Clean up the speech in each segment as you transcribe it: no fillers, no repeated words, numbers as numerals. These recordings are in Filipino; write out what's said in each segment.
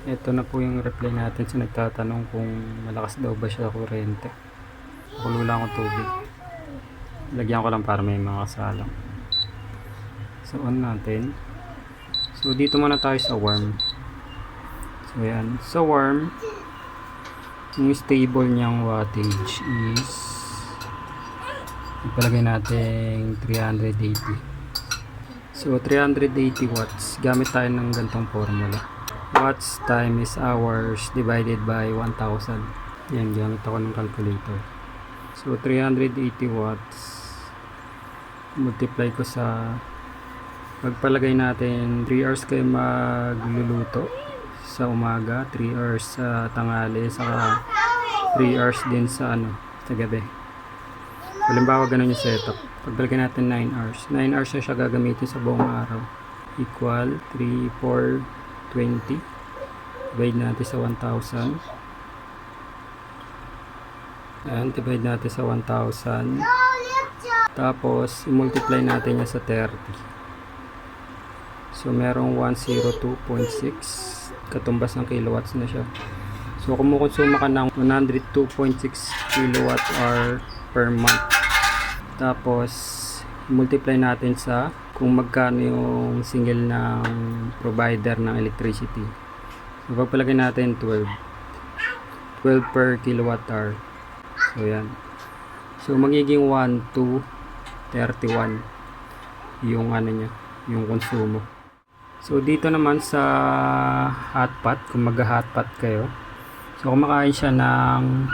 Ito na po yung reply natin sa nagtatanong kung malakas daw ba siya kuryente. Pakulo lang akong tubig. Lagyan ko lang para may mga kasalang. So on natin. So dito muna tayo sa warm. So yan. Sa warm, yung stable niyang wattage is ipalagay natin 380. So 380 watts. Gamit tayo ng ganitong formula. Watts time is hours divided by 1000. Yan, gamit ako ng calculator. So 380 watts multiply ko sa, magpalagay natin 3 hours kayo magluluto sa umaga, 3 hours sa tanghali, saka 3 hours din sa sa gabi. Halimbawa ganun yung setup. Pagbalikan natin 9 hours. 9 hours na siya gagamitin sa buong araw. Equal 3, 4, 20. Divide natin sa 1,000. Ayan, divide natin sa 1,000. Tapos, i-multiply natin yan sa 30. So, merong 102.6. Katumbas ng kilowatts na siya. So, kumukonsuma ka ng 102.6 kilowatt hour per month. Tapos, multiply natin sa kung magkano yung single ng provider ng electricity. So, pagpalagay natin 12 per kilowatt hour. So, yan. So, magiging 1 to 31 yung niya, yung konsumo. So, dito naman sa hotpot, kung mag-hotpot kayo. So, kumakain siya ng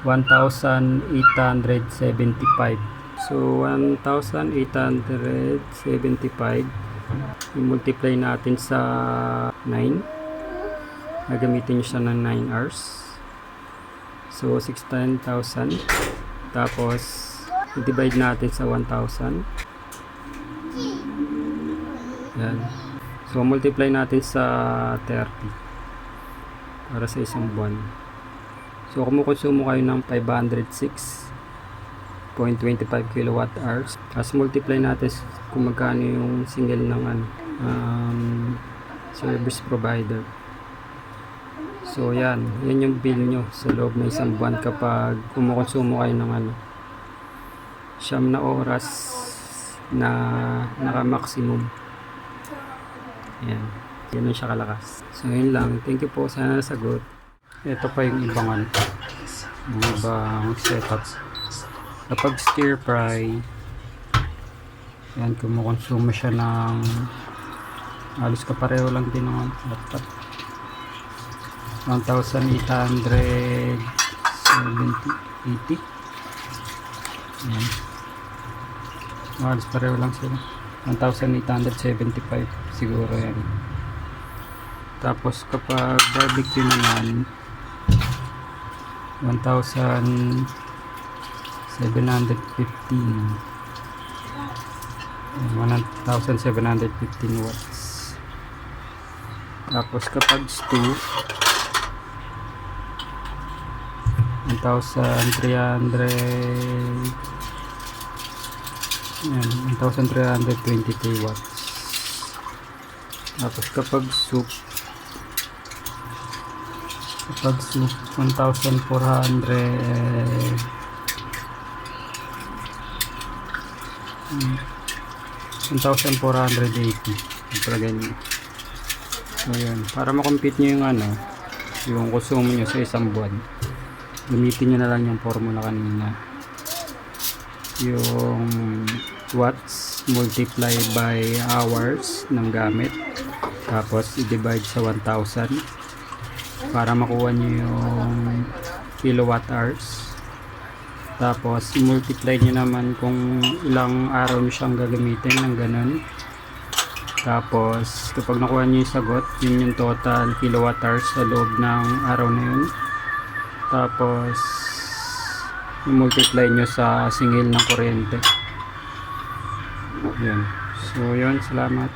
1,875. So, 1,875 i-multiply natin sa 9. Gagamitin nyo siya ng 9 hours. So, 16,000. Tapos, i-divide natin sa 1,000. Yan. So, multiply natin sa 30 para sa isang buwan. So, kumukonsumo kayo ng 506.25 kilowatt hours. Tapos multiply natin kung magkano yung single ng service provider. So yan yung bill nyo sa loob ng isang buwan kapag kumukonsumo kayo ng 9 na oras na naka-maximum. Yan lang siya kalakas. So yun lang, thank you po, sana nasagot. Ito pa yung ibang setup. Kapag stir fry, yan, kumukonsumo siya ng halos kapareho lang din ng laptop. 1,880. Yan. Halos pareho lang sila. 1,875 siguro yan. Tapos kapag barbecue naman, 1,715 watts. Tapos kapag stew, 1,323 watts. Tapos kapag soup 1,480. Ipalagay nyo. So yun, para makompute nyo yung konsumo nyo sa isang buwan, gamitin nyo na lang yung formula kanina, yung watts multiply by hours ng gamit, tapos i-divide sa 1,000 para makuha nyo yung kilowatt hours. Tapos i-multiply nyo naman kung ilang araw nyo siyang gagamitin ng ganun. Tapos kapag nakuha nyo yung sagot, yun yung total kilowatt hours sa loob ng araw na yun. Tapos i-multiply nyo sa singil ng kuryente. Yan. So yun, salamat.